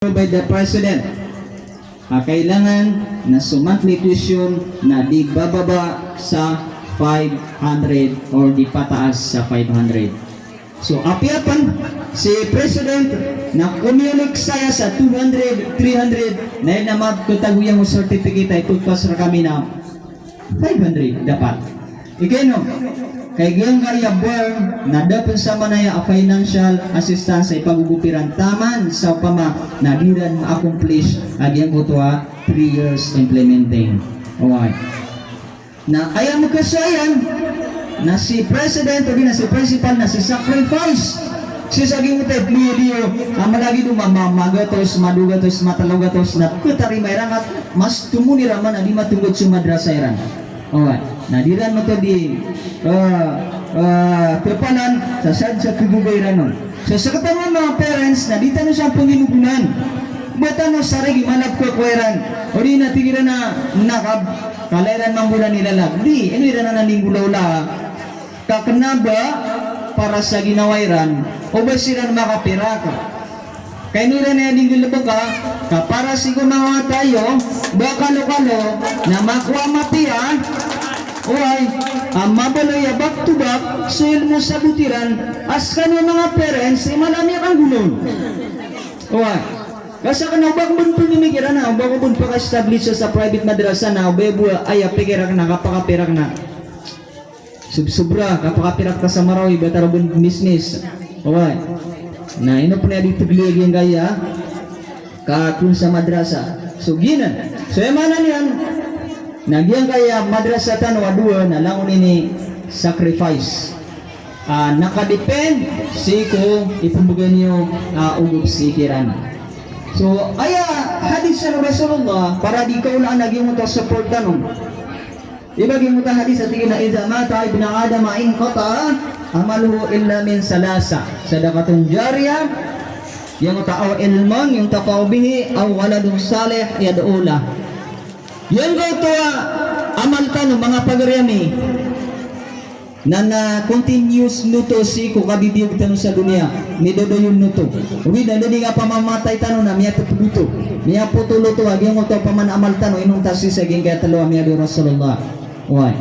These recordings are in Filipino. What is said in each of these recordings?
by the President. Kailangan na monthly tuition na di bababa sa 500 or di pataas sa 500. So apiapan si President na kumulik saya sa 200, 300 na yun na magkutaguyang mo certificate ay tutpas na kami na 500 dapat. Ikeno, kay giyang kaya burn na dapat sa manaya a financial assistance ay pagugupiran taman sa pama na diran ma-accomplish agiyang utwa 3 years implementing. Alright. Na kaya mo kasayan na si President o na si Principal na si sacrifice si saging utay pliyo ang malagi dumamamagatos madugatos matalogatos na kutari may rangat mas tumuni raman na di matugod sa madrasa iran. Alright. Nadiran mo to di kepanan sa sad sa kagugayran nun. So sa katangan mga parents na di tanong sa panginugunan bata no sarigi manap ko kweran o di natigiran na nakab kalairan mambulan nilalag di ino na naningulaw-la kakenaba para sa ginawairan o ba sila makapira ka kaya nila na yung gilabag ka para sigo mga tayo baka lokalo na makuha mapia oy mabaloy back to back so ilmo sa butiran as kanya mga parents malami ang gulong oy kasi ka na bak mo pinimigiran na baka mo paka-establish sa private madrasa na bebo ay apigirak na kapakapirak na subsubra kapakapirak ka sa maraw iba tarabon business oy na ino po na dito giliag yung gaya kakun sa madrasa so ginan so emana niyan nagyang kaya madrasa tanwa dua na lang ini sacrifice nakadepend si ko ipumbugan niyo ugop sikiran so aya hadis sa Rasulullah para di ka ulaan nagyang mo support tanong ibagi mo ta hadis at na idza mata ibn adam in qata amaluhu illa min salasa sadaqatun jariyah yang ta'aw ilman yung tafau bihi aw waladun salih yad'ula yan ko ito amal tanong mga pagaryami na continuous nuto si ko kabibiyog tanong sa dunia ni dodo yung nuto uwi na hindi nga pamamatay tanong na miya tutuluto miya putuluto agyan ko ito paman amal tanong inong tasi sa geng kaya talo miya do Rasulullah why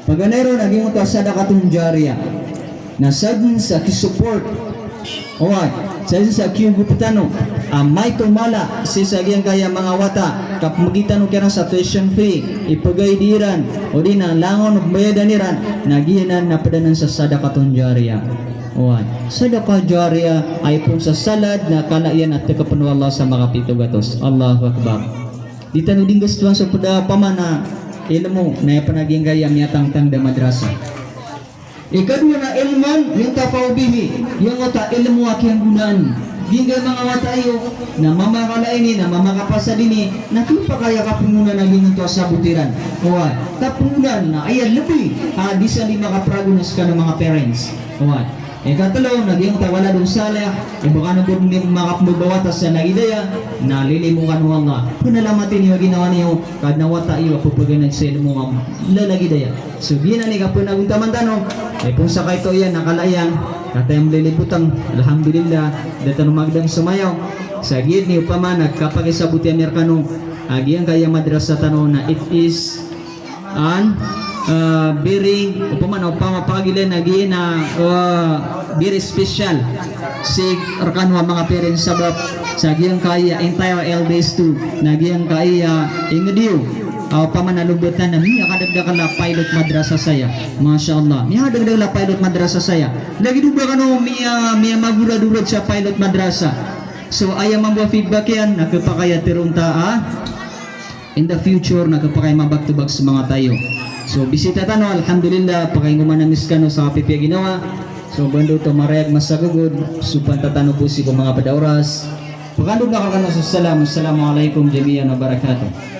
paganero naging ito sadaqatun jariyah na sadin sa kisupport why sadin sa kiyuguputano may tumala si sagyang kaya mga wata kapmagitan o kaya sa tuition fee ipagaydiran o di na langon o bayadaniran nagiyanan na padanan sa sadaqatun jariyah sadaqah jariyah ay pun sa salad na kalayan at tekapuno Allah sa mga pitugatos Allahu Akbar di tanong din gustuhan sa pada pamana ilmu na panaging kaya miyatang-tang da madrasa ikadwa na ilman yung tafaubihi yung ota ilmu akyang gunan hingga mga watayo na mamakalaini na mamakapasa dini na pa kaya kapungunan na ginunto sa butiran owa kapungunan na ayan lebih di sa lima kapragunas ka ng mga parents owa katalaw naging tawala dun saleh baka na po makapagbawatas sa nagidaya na lilimungan mo nga punalamatin yung ginawa niyo kad nawata iyo pupuganan sa ilmo nga lalagidaya so ginani ka po naguntaman tanong kung sa kaito yan nakalayang katayang liliputang alhamdulillah dito magdang sumayaw sa gid ni upama nagkapakisabuti Amerikano agiyang kaya madrasa tanong na it is an very upama pagilan nagi na very special si arkanwa mga parents sabab sa agiyang kaya entire LDS 2 nagiyang kaya ingediw pamanalubutan na miya kadagdagan la pilot madrasa saya masyaallah miya kadagdagan la pilot madrasa saya lagi duba kano miya magura-durad sa pilot madrasa so ayam mambuha feedback yan nakapakaya tirunta in the future nakapakaya mabag-to-bag sa mga tayo so bisita tano alhamdulillah pakay ngumanamis kano sa kapipya ginawa so bando to marayag masagugod supan tatano po si ko mga padauras pakandog na kakano sa salam assalamualaikum jami'an wa barakatuh.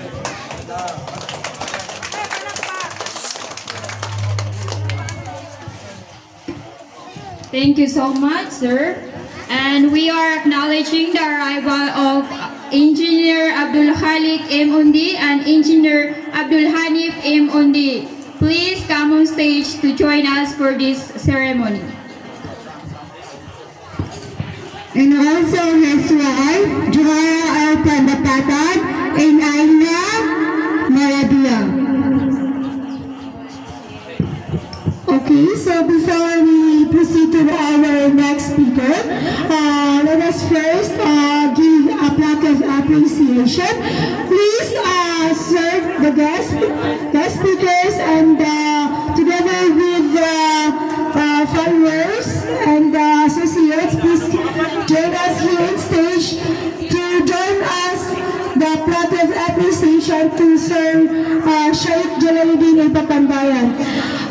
Thank you so much, sir. And we are acknowledging the arrival of Engineer Abdul Khalik M. Undi and Engineer Abdul Hanif M. Undi. Please come on stage to join us for this ceremony. and also his wife, Joara L. Pandapatan, and Aina Maradia. Okay, so before we proceed to our next speaker, let us first give a plaque of appreciation. Please serve the guest speakers and together with followers and associates, please join us here on stage to join us the plaque of appreciation to Sir Sheikh Jalaluddin Ipapanbayan.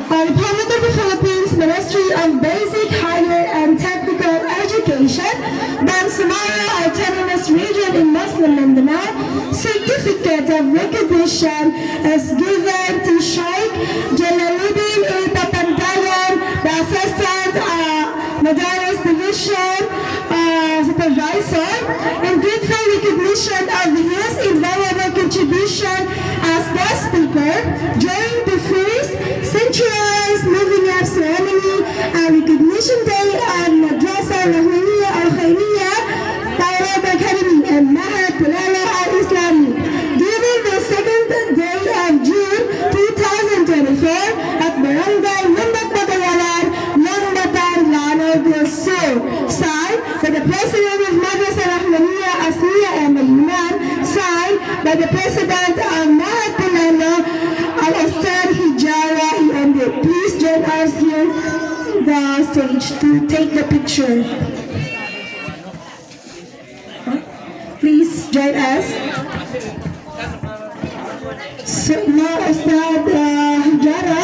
Republic of the Philippines Ministry of Basic, Higher and Technical Education, Bangsamoro Autonomous Region in Muslim Mindanao, Certificate of Recognition is given to Sheikh Jalaluddin Ipapanbayan, the Assistant Madaris Division Supervisor, in grateful recognition of his invaluable contribution as guest speaker during the first centralized moving up ceremony and recognition day at Madrasa Rahmaniya Al-Khairiyya, Taiwan Academy and Mahad Pulala Al-Islami. During the second day of June 2024 at Barangay Mundak Batayalan, Lambatan, Lanao del Sur, signed by the President of Madrasa Rahmaniya Asliya and Maluman, signed by the President of Mahad Pulala Al-Ustad Hijara EMD. Please join us here the stage to take the picture. Please join us. So now Ustad Hijara,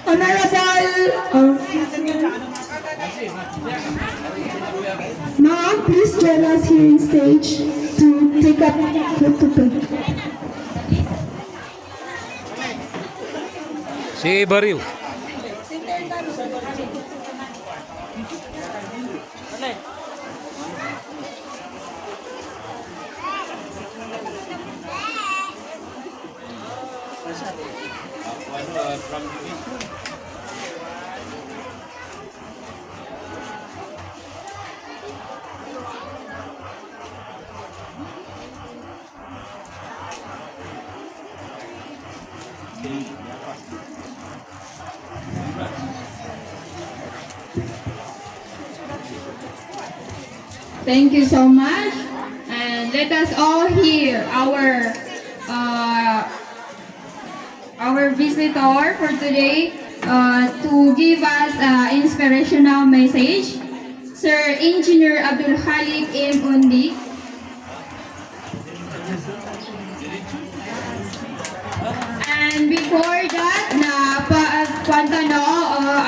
Honorable Ma'am, please join us here in stage to take up photo. Si Baril. Thank you so much. And let us all hear our visitor for today to give us inspirational message. Sir Engineer Abdul Khalik M. Undi. And before that,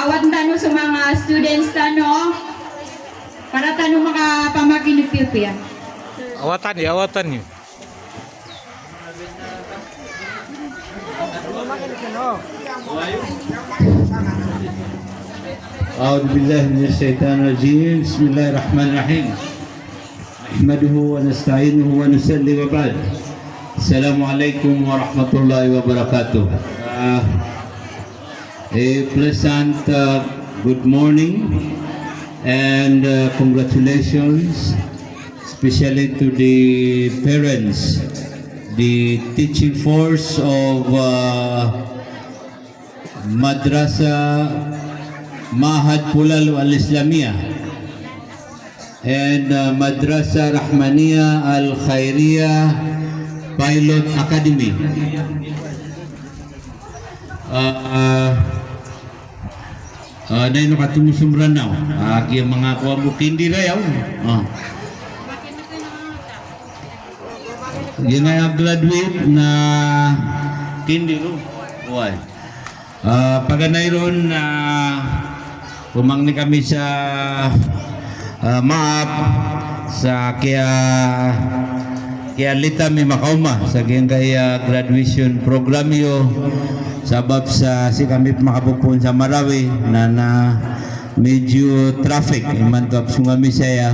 awat tanong sa mga students para tanong makapamakinipipya. Awatan niyo. أعوذ بالله من الشيطان الرجيم بسم الله الرحمن الرحيم نحمده ونستعينه ونصلي وبعد السلام عليكم ورحمة الله وبركاته A pleasant good morning and congratulations especially to the parents, the teaching force of Madrasa Mahad Pulal Al-Islamiyah and Madrasa Rahmaniya Al-Khairiyya Pilot Academy. Dahil nakatumusumran na yung mga kuha mo kindi na yaw. Yung nga graduate na kindi ro. Why? Paganay ron na umangni kami sa MAP sa kaya lita mi makauma sa kaya graduation program yo sabab sa si kami makapupun sa Marawi na medyo traffic iman to sunga mi saya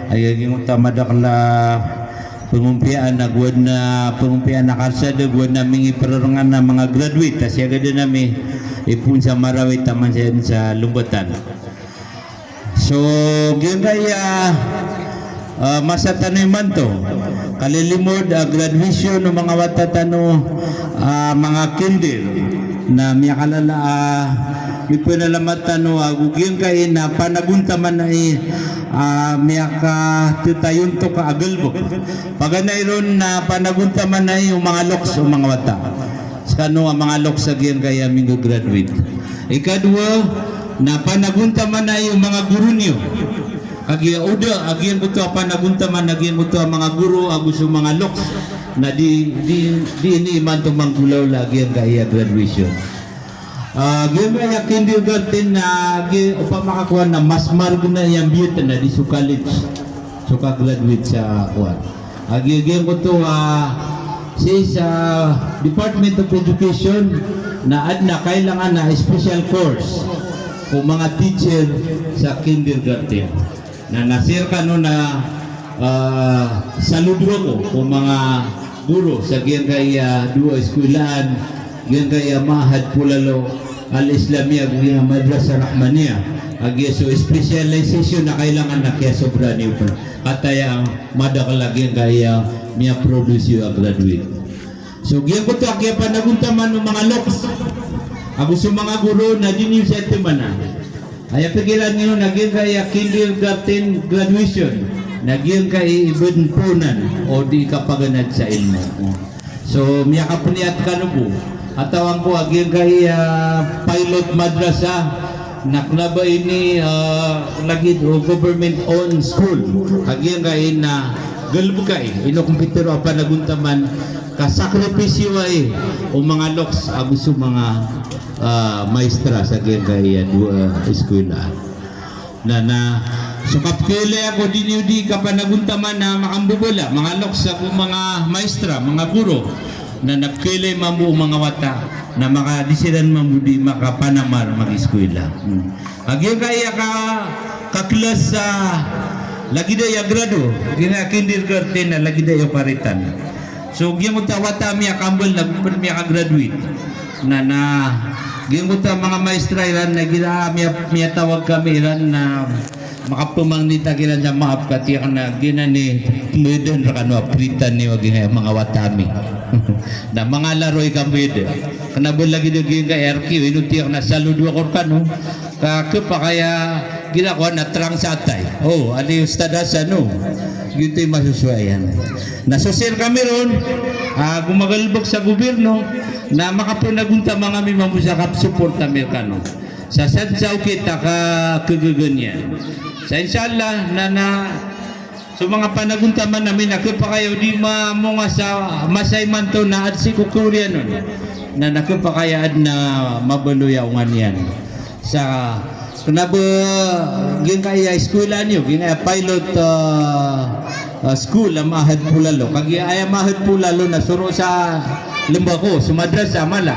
ay ging utama dakla pangumpian na guwad na pangumpian na kalsada guwad na mingi perorungan na mga graduate tas yaga din nami ipun sa Marawi taman sa Lumbatan. So gyud kaya masa tanoy man to kalilimod graduation ng mga watatano mga kinder na miya kalala ipinalamat tano agugin kay na panagunta man ay miya ka tutayon to ka agalbo paganay ron na panagunta man ay yung mga loks o mga wata skano ang mga loks agyan kaya mingo graduate ikadwa na panagunta man ay yung mga guru niyo Agian udah, agian butuh apa naguntaman, agian butuh mga guru, agus mga loks na di ini iman to manggulaw lagi ang kaya graduation. Agian kaya kindergarten na agian upang makakuha na mas margo na yung beauty na di su college, suka graduate sa kuwan. Agian ko to sa Department of Education na adna kailangan na special course kung mga teacher sa kindergarten. Na nasir ka no na saludro ko kung mga guro sa gian kaya dua eskwelahan gian kaya mahad pulalo al-Islamiyah gian madrasa Rahmaniyah agi so specialization na kailangan na kaya sobra niyo pa kataya ang madakalagyan kaya miya produce yung graduate so gian ko to kaya panaguntaman ng mga loks ako sa mga guro na din yung setimanan ay pigilan nyo naging kaya kindergarten graduation naging kay ibunpunan o di kapaganad sa ilmo so miya kapuniat kanubo atawang ko aging kay pilot madrasa naknaba ini lagi government owned school aging kay na galbo kay ino kumpitero apa naguntaman kasakripisyo ay o mga loks agusto mga maestra sa kaya dua eskwela na sukap kele ako di ka panaguntaman na makambubula mga loks ako mga maestra mga guro na napkele mamu mga wata na makadisiran mamudi makapanamar mag-eskwela agyan kaya ka klas sa lagi da ya grado gina kindergarten na lagi da ya paritan so gyud mo tawata miya kambal na miya ka graduate na gimuta mga maestra ilan na gina miya tawag kami ilan na makapumang nita gilan sa mga katiyak na gina ni medon rakano apritan ni wag mga watami na mga laroy kami de kanabol lagi de gina RQ inutiyak na saludo ko kano pa kaya gina ko na trang satay oh ali ustadasa no gito'y masuswayan na social kami ron gumagalbog sa gobyerno na makapunagunta mga mimamusakap support Amerikano sa sadsaw kita ka kagaganyan sa inshallah na so mga panaguntaman namin ako pa kayo di mga sa masayman to na at si kukurya nun na nako pa kaya ad na mabaluyawngan yan sa kunabo gin kaya eskwela niyo gin pilot school ang mahad pulalo kagi ay mahad pulalo na suro sa Limbako, sumadra sa Amala.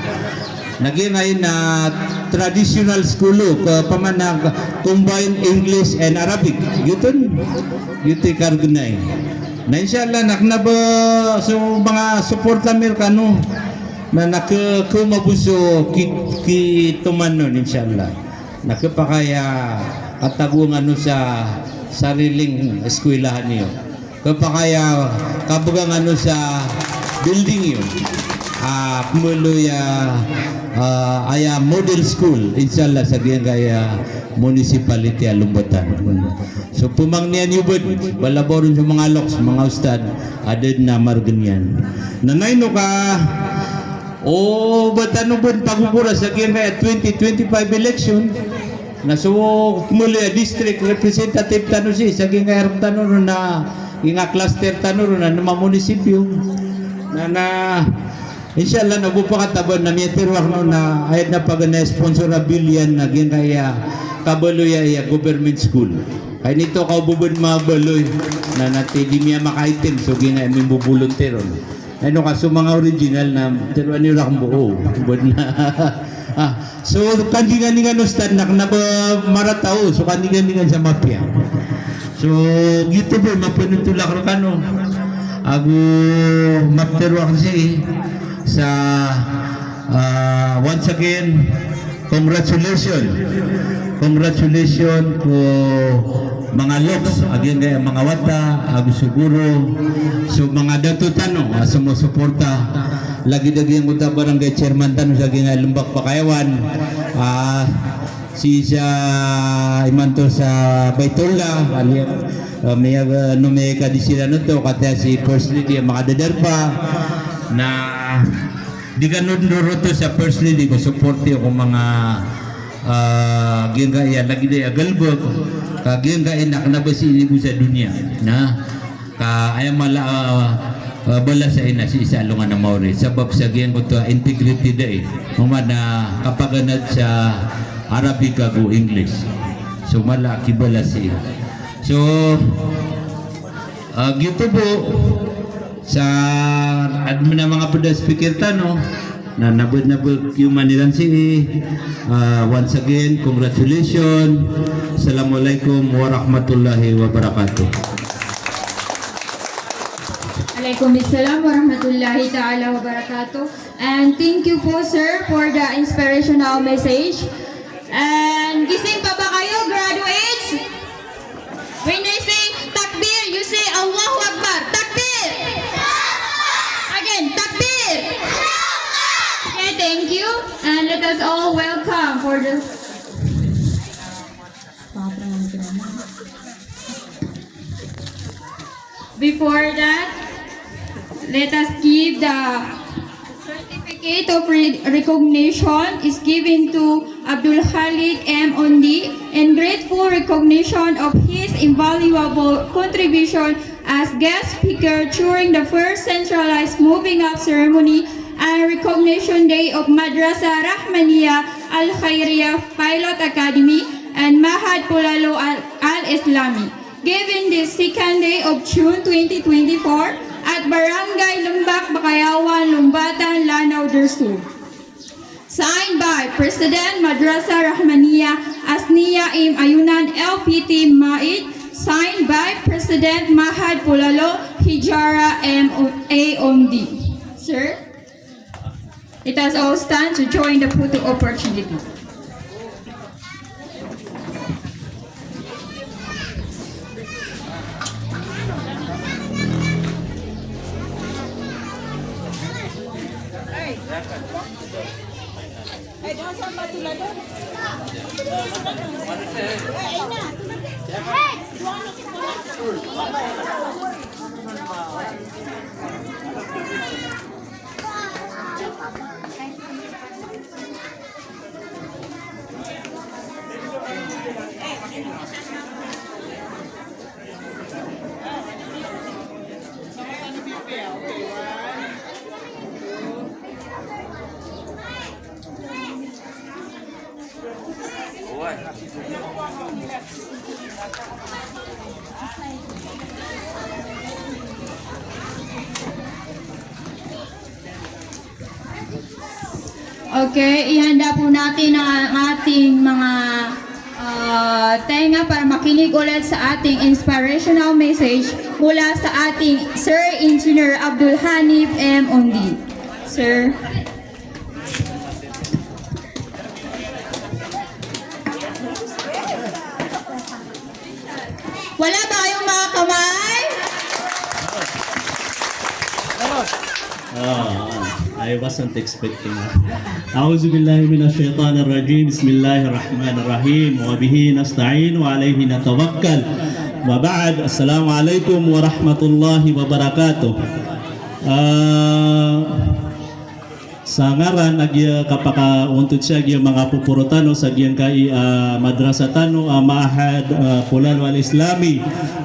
Naging ngayon na traditional school pamanag combined English and Arabic. Yun kargunay. Na inshallah naknaba so mga support Amerikano na nakakumabuso kituman nun inshallah. Nakapakaya katagungan sa sariling eskwelahan niyo. Kapakaya kabugang sa building yun. Kumuloy aya model school inshallah sa kaya municipality Lumbatan. So pumang niyan yubod balaboron sa mga loks mga ustad aded na marganyan. Nanay no ka batano bud pagukura sa kaya 2025 election na so kumuloy district representative tano si sa kaya tano na inga cluster tano na mga munisipyo na inshallah nagpapakatabon na may terwak no na ayat na pag na-sponsor na billion na gin kaya kabaloy ay government school ay nito kaububod mga baloy na natin di miya makaitim so gina may bubulunteron ano kaso mga original na terwan nyo lang buo bubod na so kandingan-dingan no stand na ba maratao so kandingan-dingan sa mafia so gitu po mapanutulak ro kano Agu maptero kasi sa once again congratulations ko mga loks agin kay mga wata agu siguro so mga datutano sumusuporta lagi ang uta barangay chairman tano sa ginga Lumbak Pakayawan si sa imanto sa Baitullah may numeka di sila nito kaya si First Lady makadadar pa na di ka nunduro to sa First Lady ko supporti ako mga gingaya lagi day agalbog kagingaya naknabasi iligo sa dunia na ay mala bala sa ina si isa alungan na mauri sabab sa giyan ko to integrity day na kapaganad sa Arabic go English so mala kibala si so gito po sa admin na mga pada speaker tano na nabud yung Manilan City once again congratulations assalamualaikum warahmatullahi wabarakatuh. Waalaikumsalam warahmatullahi ta'ala wabarakatuh. And thank you po sir for the inspirational message. And gising pa ba kayo graduates? When I say takbir, you say Allahu Akbar. Takbir! Again, takbir! Okay, thank you. And let us all welcome for the... Before that, let us give the certificate of recognition is given to Abdul Khalik M. Undi in grateful recognition of his invaluable contribution as guest speaker during the first centralized moving up ceremony and recognition day of Madrasa Rahmaniya Al-Khairiyah Pilot Academy and Mahad Pulalo Al-Islami, given this second day of June 2024 at Barangay Lumbak, Bakayawan, Lumbatan, Lanao del Sur. Signed by President Madrasa Rahmaniya Asniya Im Ayunan LPT Maid. Signed by President Mahad Pulalo Hijara M.A. Ondi. Sir, let us all stand to join the photo opportunity. Okay, ihanda po natin ang ating mga tenga para makinig ulit sa ating inspirational message mula sa ating Sir Engineer Abdul Hanif M. Undi. Sir. Wala ba kayong mga kamay? I wasn't expecting that. أعوذ بالله من الشيطان الرجيم بسم الله الرحمن الرحيم وبه نستعين وعليه نتوكل وبعد السلام عليكم ورحمة الله وبركاته. Sa ngaran agya kapaka untod siya agya mga pupurutano sa agyan kay madrasa tano Mahad Pulalo Al-Islami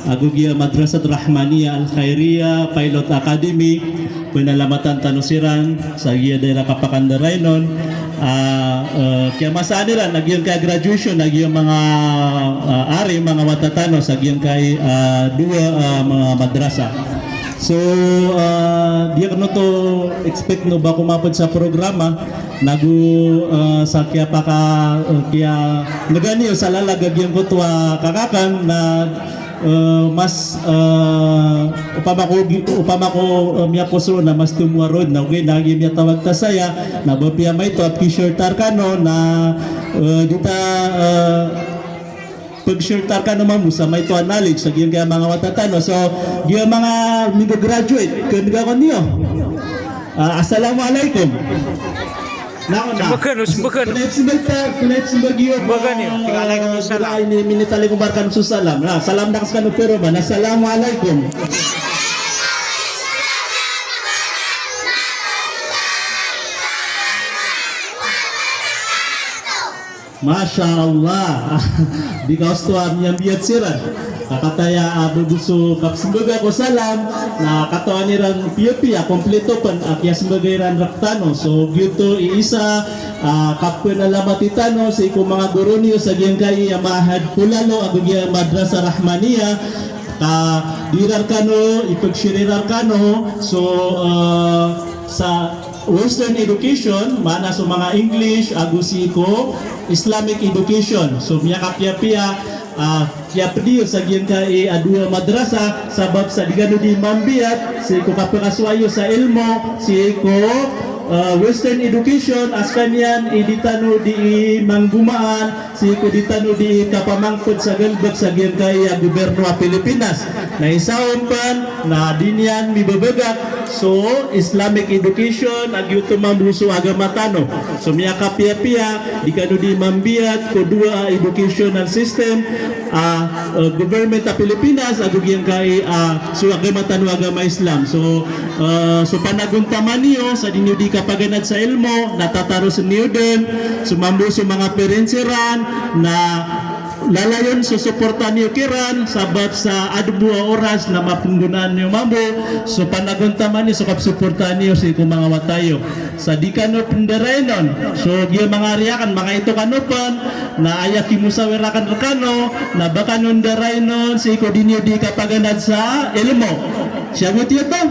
agugya Madrasat Rahmaniya Al-Khairiyah Pilot Academy pinalamatan tanusiran sa agya dira kapakandaraynon kaya masaan nila agyan kay graduation agya mga ari mga watatano sa agyan kay dua mga madrasa. So, di ako to expect no ba kumapod sa programa sa kaya pa ka kaya naganiyo sa lalagagyan ko tuwa kakakan na mas upama ko miya puso na mas tumuarod na okay nagi miya tawag ta saya na bapia may to at shortar kano na dita pag-shortar ka naman mo sa may to knowledge sa giyang kaya mga watatano so giyang mga mag-graduate kaya ko niyo assalamualaikum. Sembakan, sembakan. Sembakan yun. Tingala ko yung salam. Ini minitali ko barkan susalam. Nah, salam dakas kanu pero man. Assalamualaikum. Masya Allah. Because to amyang biyat siran. Kakataya bebuso kapsimbaga ko salam na katoan niran piya-piya kompleto pan akya simbagairan raktano so gitu iisa kapwe na lamatitano sa iko mga guro niyo sa giyang kay mahad pulalo ag giyang madrasa rahmaniya dirar kano ipagshirirar kano so sa Western education mana so mga English agusi ko Islamic education so miya kapya-piya kaya pediyo sa giyang kay adua madrasa sabab sa digano di mambiat si ko kapakaswayo sa ilmo si ko Western education as kanyan iditano di manggumaan si ko ditano di kapamangkod sa galbag sa giyang kay gobyerno ng Pilipinas na isaon pan na dinyan mibabagat so Islamic education agyuto mambuso agama tano so miya kapya-piya di kano di mambiat ko dua educational system government ng Pilipinas ag giyang kay so agama tano agama Islam so panaguntaman niyo sa dinyo di kapaganad sa ilmo natataro sa niyo din sumambuso mga perensiran na lalayon susuportan niyo kiran sabab sa adbuwa oras na mapunggunan niyo mambo so panaguntaman niyo so kapsuportan niyo sa ikong mga watayo sa di kano penderenon so giya mga riyakan mga ito kanupan na ayak kimusawirakan rekano na baka nunderainon sa iko dinyo di kapaganad sa ilmo siya mo tiyo to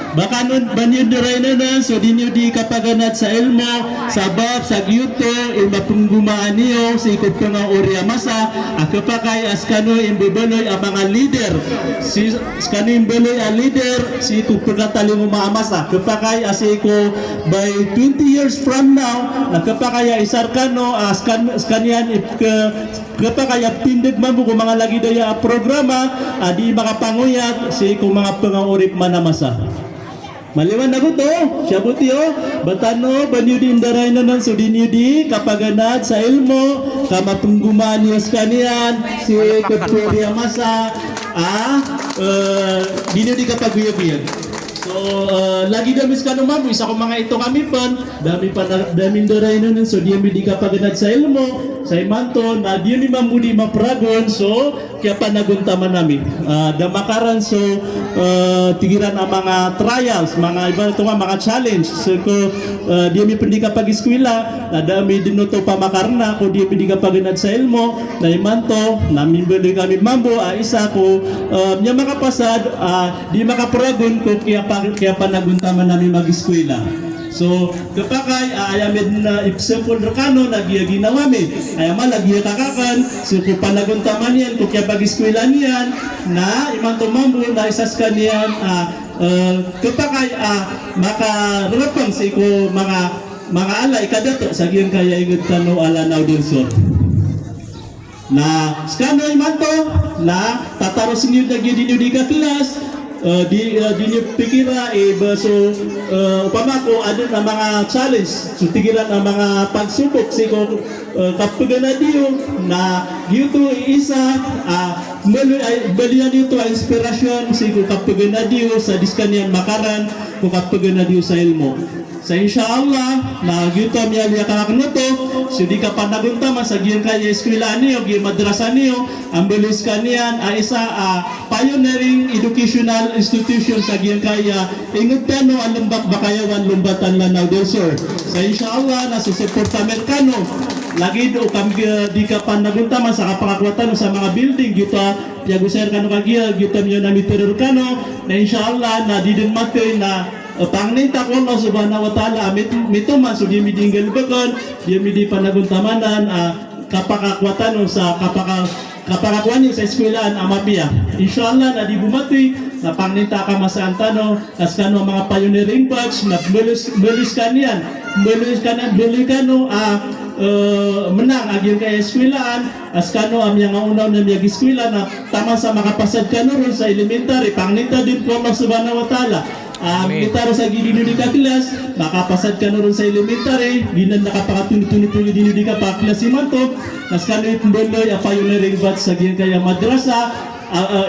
baka nun banyo derainon so dinyo di kapaganat sa ilmo sabab sa gyuto mapunggumaan niyo sa ikot ko nga orya masa akapakay askano imbebaloy ang mga leader si askano imbebaloy ang leader si ikot pagkatali mo maamasa kapakay as iko by 20 years from now nakapakaya isarkano askanyan kapakaya tindig mamu ko mga lagi daya programa di makapanguyat si iko mga pangaurip manamasa maliwan ako to, siya buti batano, banyo di indaray na ng sudinyo kapaganad sa ilmo, kamapunggumaan niyos kaniyan, si Kuturiya Masa, dinyo di kapaguyag-uyag. So, lagi damis ka naman, isa ko mga ito kami pan, dami daray na ng so diyo di kapaganad sa ilmo, sa imanto, na diyo ni mamudi mapragon, so, kaya panaguntaman namin. Damakaran, so, tigiran ang mga trials, mga iba ito mga challenge. So, ko, diyo mi pindi kapag-eskwila, na dami din ito pamakarna, ko diyo pindi kapaganad sa ilmo, na imanto, namin bali kami mambo, isa ko, niya makapasad, di makapragon ko, kaya panaguntaman namin mag-eskwela. So, kapakay, ayamin na example rekano, nagya ginawa mi. Ayaman, nagya kakakan, so kung panaguntaman yan, kung kaya pag-eskwela niyan, na imantumambo na isas ka niyan, kapakay, makarapang sa iko mga alay kadato, sa giyang kaya ingod tano ala now din so. Na, skano imanto, na tatarosin nyo nagya din yung di ka klas, di niyo pikira so upama ko ada na mga challenge so tigilan ang mga pagsubok siko kapag na diyo na dito isa balian dito ang inspirasyon siko kapag na diyo sa diskanian makaran ko kapag na diyo sa ilmo sa inshallah na dito miya kakaknuto so di ka panagunta sa giyang kaya eskwela niyo giyang madrasa niyo ang belis kaniyan isa pioneering educational institution sa giyang kaya ingot tano ang lumbak bakayawan lumbatan lanaw del sur sa inshallah na susuporta Amerikano lagi do kami di ka panagunta sa kapakakwatan sa mga building dito piagusir kano kagiya dito miyo na miteror kano na inshallah na didin matay na pangninta ko Allah subhanahu wa ta'ala mituman so di midinggal bakon di midi panaguntamanan kapakakwatan sa kaparakuan niyo sa eskwelahan amabiya. Inshallah na di bumati na pangnita ka masaan tano as kano mga pioneering batch na melis kanian menang agil kay eskwelahan as kano am yang unaw na miyag eskwela na tama sa makapasad kano ron sa elementary pangnita din ko Allah subhanahu wa ta'ala. Mitaro sa gidino di ka klas, makapasad ka na ron sa elementary, di na nakapakatuni-tuni din di ka pa klas imanto, nas kano'y pumbeloy, pioneering batch sa giyan kaya madrasa,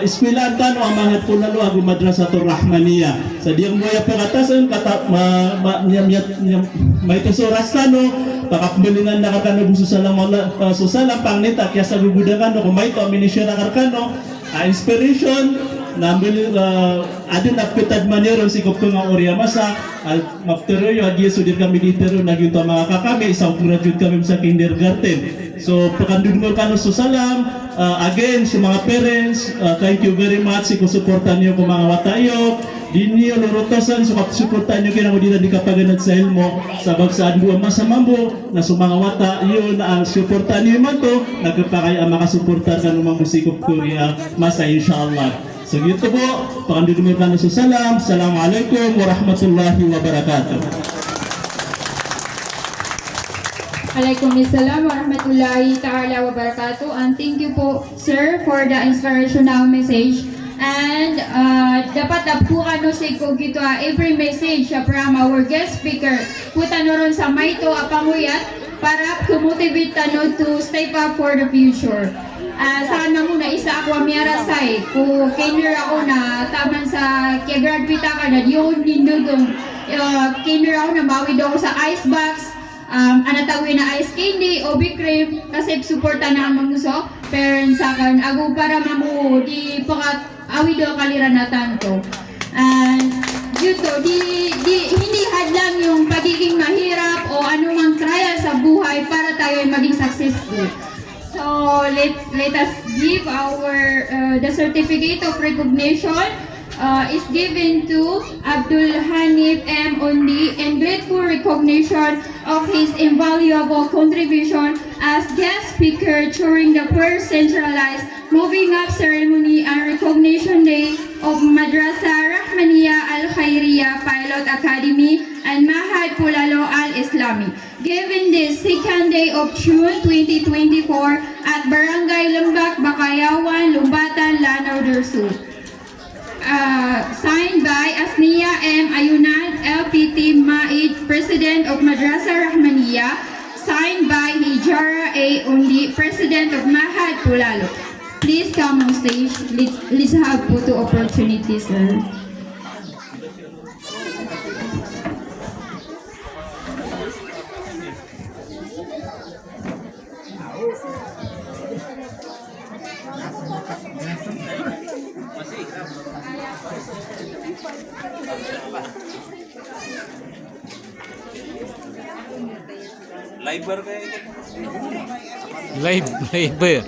eskwelahan tano ang mahal po nalo agu madrasa to Rahmaniya. Sa diyang moya peratasan, may tusuras tano, pakapmelingan na kakano susalang pangnita, kaya sa gugudangan no, kung may to, aminisyon na karkano, inspiration, nambil adun apetad manero si kopko nga orya masa al mapteroyo agi sudir kami ditero nagito mga kakami isang graduate kami sa kindergarten. So pakandudungol kano so salam again sa mga parents, thank you very much si kusuportan niyo ko mga watayo dinyo lorotosan so kapsuportan niyo kinamo dira di kapaganad sa ilmo sa bagsaan buwa masamambo na sa mga wata iyo na suportan niyo man to nagpakay ang makasuportar kanang mga musikop Korea masa inshallah. So gitu po, pakandudumil ka na sa salam. Assalamualaikum warahmatullahi wabarakatuh. Waalaikumsalam warahmatullahi ta'ala wabarakatuh. And thank you po, sir, for the inspirational message. And dapat apukan no sa gito every message from our guest speaker. Puta no ron sa maito apanguyat para kumotivate no to step up for the future. Sana muna isa ako amiyara say kung kinder ako na taman sa kaya graduate ka na yun nindudong kinder ako na mawid ako sa ice box anatawin na ice candy o big cream kasi suporta na ang mamuso parents akan ago para mamu di pakat awid ako kalira na tanto dito hindi hadlang yung pagiging mahirap o anumang trial sa buhay para tayo ay maging successful. So let us give our the certificate of recognition is given to Abdul Hanif M. Undi in grateful recognition of his invaluable contribution as guest speaker during the first centralized moving up ceremony and recognition day of Madrasa Rahmaniya Al-Khairiyah Pilot Academy and Mahad Pulalo Al-Islami, given this second day of June 2024 at Barangay Lambak, Bakayawan, Lumbatan, Lanao del Sur. Signed by Asnia M. Ayunan, LPT Maid, President of Madrasa Rahmaniya. Signed by Hijara A. Undi, President of Mahad Pulalo. Please come on stage. Let's have photo opportunity, sir. Live ba kayo? Live ba?